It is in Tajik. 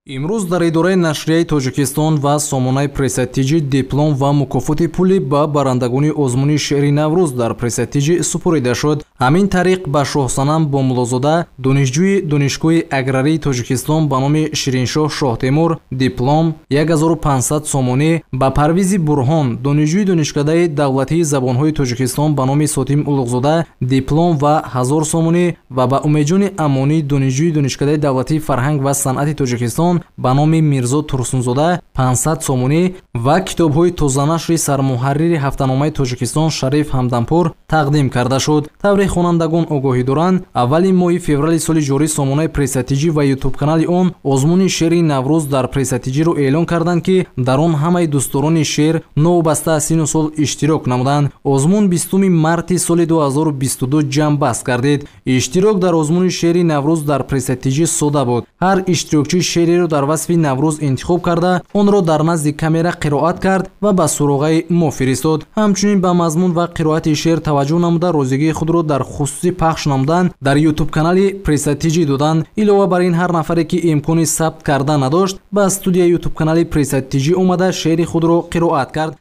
имрӯз дар идораи нашрияи тоҷикистон ва сомонаи пресатиҷи диплом ва мукофоти пулӣ ба барандагони озмуни шеъри Наврӯз дар пресатиҷи супорида шуд. ҳамин тариқ ба Шоҳсанам Бомуллозода, донишҷӯи донишгоҳи аграрии Тоҷикистон ба номи Шириншоҳ Шоҳтемур диплом 1500 сомонӣ, ба Парвизи Бурҳон, донишҷӯи донишкадаи давлатии забонҳои Тоҷикистон ба номи Сотим Улуғзода диплом ва 1000 сомонӣ ва ба Умедҷони Амонӣ, донишҷӯи донишкадаи давлатии фарҳанг ва санъати Тоҷикистон ба номи Мирзо Турсунзода 500 сомонӣ ва китобҳои тозанашри сармуҳаррири ҳафтаномаи Тоҷикистон Шариф Ҳамданпур тақдим карда шуд. Тавре хонандагон огоҳӣ доранд, аввали моҳи феврали соли ҷорӣ сомонаи пресатиҷӣ ва ютуб-канали он озмуни шеъри Наврӯз дар пресатиҷиро эълон карданд, ки дар он ҳамаи дӯстдорони шеър новобаста аз сину сол иштирок намуданд. Озмун 20 марти соли 2022 ҷамъбаст гардид. Иштирок дар озмуни шеъри Наврӯз дар пресатиҷӣ сода буд. ҳар иштирокчӣ шеъреро дар васфи Наврӯз интихоб карда, онро дар назди камера қироат кард ва ба суроғаи мо фиристод. Ҳамчунин ба мазмун ва қироати шеър таваҷҷӯҳ намуда, розигии худро дар хусусӣ пахш намудан дар ютуб-канали пресатиҷӣ доданд. Илова бар ин, ҳар нафаре ки имкони сабт карда надошт, ба студияи ютуб-канали пресатиҷӣ омада шеъри худро қироат кард.